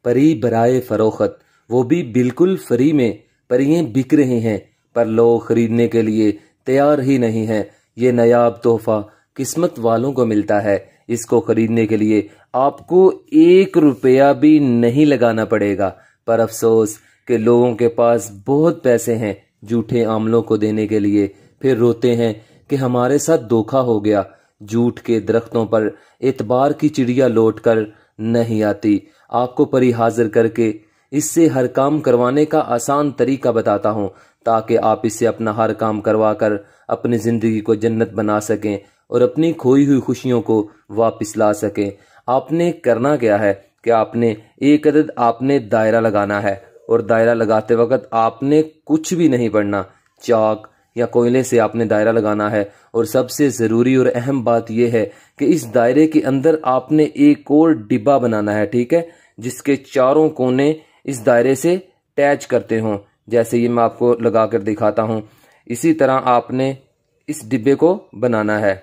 پری برائے فروخت، وہ بھی بالکل فری میں پرییں بک رہی ہیں، پر لوگ خریدنے کے لیے تیار ہی نہیں ہیں۔ یہ نایاب تحفہ قسمت والوں کو ملتا ہے، اس کو خریدنے کے لیے آپ کو 1 روپیہ بھی نہیں لگانا پڑے گا۔ پر افسوس کہ لوگوں کے پاس بہت پیسے ہیں جھوٹے عملوں کو دینے کے لیے، پھر روتے ہیں کہ ہمارے ساتھ دھوکا ہو گیا۔ جھوٹ کے درختوں پر اعتبار کی چڑیا لوٹ کر نہیں آتی۔ آپ کو پری حاضر کر کے اس سے ہر کام کروانے کا آسان طریقہ بتاتا ہوں، تاکہ آپ اس سے اپنا ہر کام کروا کر اپنی زندگی کو جنت بنا سکیں اور اپنی کھوئی ہوئی خوشیوں کو واپس لا سکیں۔ آپ نے کرنا کیا ہے کہ آپ نے ایک عدد دائرہ لگانا ہے، اور دائرہ لگاتے وقت آپ نے کچھ بھی نہیں پڑھنا، چاک یا کوئلے سے آپ نے دائرہ لگانا ہے۔ اور سب سے ضروری اور اہم بات یہ ہے کہ اس دائرے کے اندر آپ نے ایک اور ڈبہ بنانا ہے، ٹھیک ہے، جس کے چاروں کونے اس دائرے سے اٹیچ کرتے ہوں، جیسے یہ میں آپ کو لگا کر دکھاتا ہوں۔ اسی طرح آپ نے اس ڈبے کو بنانا ہے،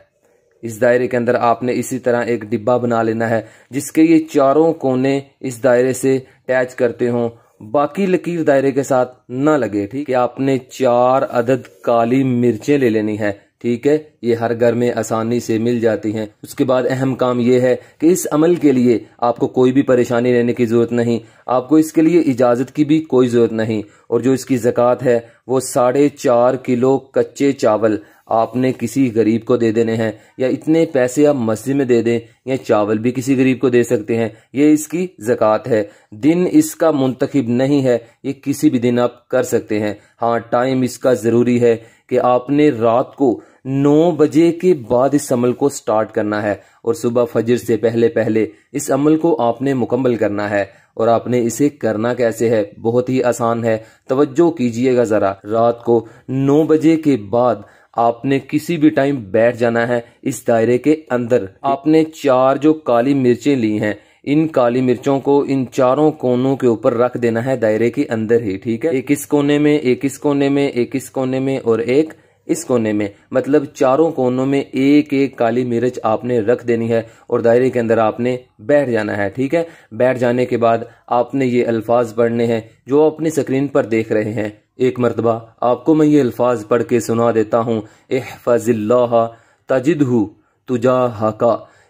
اس دائرے کے اندر آپ نے اسی طرح ایک ڈبہ بنا لینا ہے جس کے یہ چاروں کونے اس دائرے سے اٹیچ کرتے ہوں، باقی لکیر دائرے کے ساتھ نہ لگے، ٹھیک ہے۔ آپ نے 4 عدد کالی مرچیں لے لینی ہے، ٹھیک ہے، یہ ہر گھر میں آسانی سے مل جاتی ہیں۔ اس کے بعد اہم کام یہ ہے کہ اس عمل کے لیے آپ کو کوئی بھی پریشانی لینے کی ضرورت نہیں، آپ کو اس کے لیے اجازت کی بھی کوئی ضرورت نہیں، اور جو اس کی زکوٰۃ ہے وہ 4.5 کلو کچے چاول آپ نے کسی غریب کو دے دینے ہیں، یا اتنے پیسے آپ مسجد میں دے دیں، یا چاول بھی کسی غریب کو دے سکتے ہیں، یہ اس کی زکوٰۃ ہے۔ دن اس کا منتخب نہیں ہے، یہ کسی بھی دن آپ کر سکتے ہیں۔ ہاں، ٹائم اس کا ضروری ہے کہ آپ نے رات کو 9 بجے کے بعد اس عمل کو سٹارٹ کرنا ہے، اور صبح فجر سے پہلے پہلے اس عمل کو آپ نے مکمل کرنا ہے۔ اور آپ نے اسے کرنا کیسے ہے؟ بہت ہی آسان ہے، توجہ کیجئے گا ذرا۔ رات کو 9 بجے کے بعد آپ نے کسی بھی ٹائم بیٹھ جانا ہے اس دائرے کے اندر۔ آپ نے 4 جو کالی مرچیں لی ہیں، ان کالی مرچوں کو ان چاروں کونوں کے اوپر رکھ دینا ہے دائرے کے اندر ہی، ٹھیک ہے، ایک اس کونے میں، ایک اس کونے میں، ایک اس کونے میں، اور ایک اس کونے میں، مطلب چاروں کونوں میں ایک ایک کالی مرچ آپ نے رکھ دینی ہے، اور دائرے کے اندر آپ نے بیٹھ جانا ہے، ٹھیک ہے۔ بیٹھ جانے کے بعد آپ نے یہ الفاظ پڑھنے ہیں جو آپ اپنی سکرین پر دیکھ رہے ہیں۔ ایک مرتبہ آپ کو میں یہ الفاظ پڑھ کے سنا دیتا ہوں، احفظ اللہ تجدہ تجاہک۔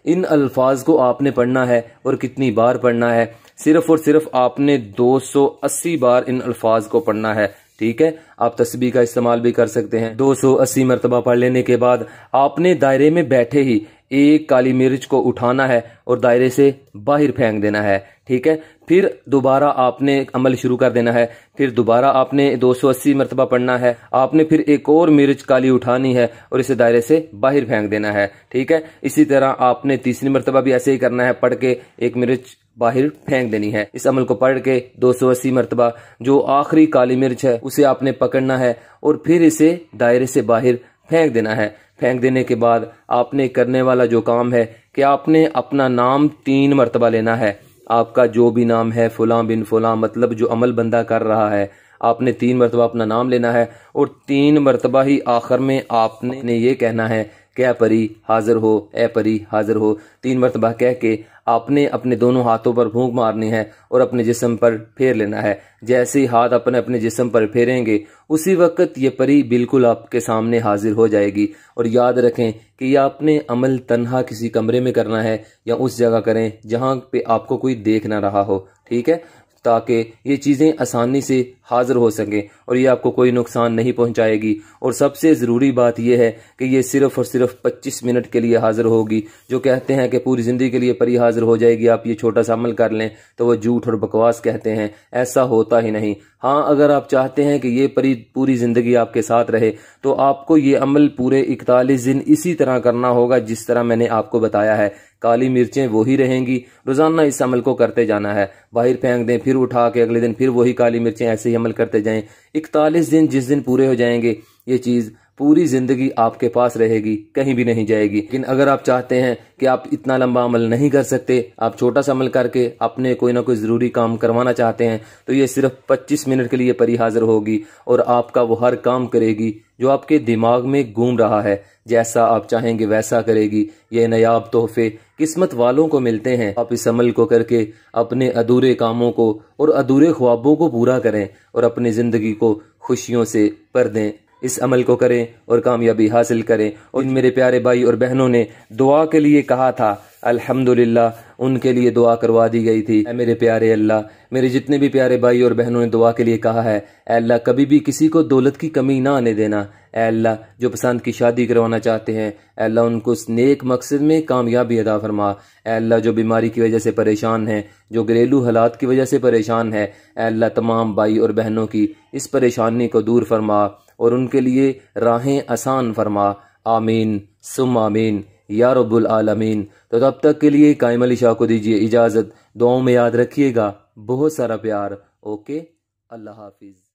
ان الفاظ کو آپ نے پڑھنا ہے، اور کتنی بار پڑھنا ہے؟ صرف اور صرف آپ نے 280 بار ان الفاظ کو پڑھنا ہے، ٹھیک ہے۔ آپ تسبیح کا استعمال بھی کر سکتے ہیں۔ 280 مرتبہ پڑھ لینے کے بعد آپ نے دائرے میں بیٹھے ہی ایک کالی مرچ کو اٹھانا ہے اور دائرے سے باہر پھینک دینا ہے، ٹھیک ہے۔ پھر دوبارہ آپ نے عمل شروع کر دینا ہے، پھر دوبارہ آپ نے 280 مرتبہ پڑھنا ہے، آپ نے پھر ایک اور مرچ کالی اٹھانی ہے اور اسے دائرے سے باہر پھینک دینا ہے، ٹھیک ہے۔ اسی طرح آپ نے تیسری مرتبہ بھی ایسے ہی کرنا ہے، پڑھ کے ایک مرچ باہر پھینک دینی ہے۔ اس عمل کو پڑھ کے 280 مرتبہ جو آخری کالی مرچ ہے اسے آپ نے پکڑنا ہے اور پھر اسے دائرے سے باہر پھینک دینا ہے۔ پھینک دینے کے بعد آپ نے کرنے والا جو کام ہے کہ آپ نے اپنا نام 3 مرتبہ لینا ہے۔ آپ کا جو بھی نام ہے، فلاں بن فلاں، مطلب جو عمل بندہ کر رہا ہے، آپ نے 3 مرتبہ اپنا نام لینا ہے، اور 3 مرتبہ ہی آخر میں آپ نے یہ کہنا ہے کہ اے پری حاضر ہو، اے پری حاضر ہو۔ 3 مرتبہ کہہ کے آپ نے اپنے دونوں ہاتھوں پر پھونک مارنی ہے اور اپنے جسم پر پھیر لینا ہے۔ جیسے ہی ہاتھ اپنے جسم پر پھیریں گے اسی وقت یہ پری بالکل آپ کے سامنے حاضر ہو جائے گی۔ اور یاد رکھیں کہ یہ آپ نے عمل تنہا کسی کمرے میں کرنا ہے، یا اس جگہ کریں جہاں پہ آپ کو کوئی دیکھ نہ رہا ہو، ٹھیک ہے، تاکہ یہ چیزیں آسانی سے حاضر ہو سکیں اور یہ آپ کو کوئی نقصان نہیں پہنچائے گی۔ اور سب سے ضروری بات یہ ہے کہ یہ صرف اور صرف 25 منٹ کے لیے حاضر ہوگی۔ جو کہتے ہیں کہ پوری زندگی کے لیے پری حاضر ہو جائے گی، آپ یہ چھوٹا سا عمل کر لیں، تو وہ جھوٹ اور بکواس کہتے ہیں، ایسا ہوتا ہی نہیں۔ ہاں، اگر آپ چاہتے ہیں کہ یہ پری پوری زندگی آپ کے ساتھ رہے تو آپ کو یہ عمل پورے 41 دن اسی طرح کرنا ہوگا جس طرح میں نے آپ کو بتایا ہے۔ کالی مرچیں وہی رہیں گی، روزانہ اس عمل کو کرتے جانا ہے، باہر پھینک دیں، پھر اٹھا کے اگلے دن پھر وہی کالی مرچیں، ایسے ہی عمل کرتے جائیں۔ 41 دن جس دن پورے ہو جائیں گے یہ چیز پوری زندگی آپ کے پاس رہے گی، کہیں بھی نہیں جائے گی۔ لیکن اگر آپ چاہتے ہیں کہ آپ اتنا لمبا عمل نہیں کر سکتے، آپ چھوٹا سا عمل کر کے اپنے کوئی نہ کوئی ضروری کام کروانا چاہتے ہیں، تو یہ صرف 25 منٹ کے لیے پری حاضر ہوگی اور آپ کا وہ ہر کام کرے گی جو آپ کے دماغ میں گھوم رہا ہے، جیسا آپ چاہیں گے ویسا کرے گی۔ یہ نایاب تحفے قسمت والوں کو ملتے ہیں۔ آپ اس عمل کو کر کے اپنے ادھورے کاموں کو اور ادھورے خوابوں کو پورا کریں اور اپنی زندگی کو خوشیوں سے بھر دیں۔ اس عمل کو کریں اور کامیابی حاصل کریں۔ اور میرے پیارے بھائی اور بہنوں نے دعا کے لیے کہا تھا، الحمدللہ ان کے لیے دعا کروا دی گئی تھی۔ اے میرے پیارے اللہ، میرے جتنے بھی پیارے بھائی اور بہنوں نے دعا کے لیے کہا ہے، اے اللہ کبھی بھی کسی کو دولت کی کمی نہ آنے دینا۔ اے اللہ جو پسند کی شادی کروانا چاہتے ہیں، اے اللہ ان کو اس نیک مقصد میں کامیابی عطا فرما۔ اے اللہ جو بیماری کی وجہ سے پریشان ہیں، جو گھریلو حالات کی وجہ سے پریشان ہے، اے اللہ تمام بھائی اور بہنوں کی اس پریشانی کو دور فرما اور ان کے لیے راہیں آسان فرما۔ آمین ثم آمین یا رب العالمین۔ تو تب تک کے لیے قائم علی شاہ کو دیجیے اجازت، دعاؤں میں یاد رکھیے گا، بہت سارا پیار۔ اوکے، اللہ حافظ۔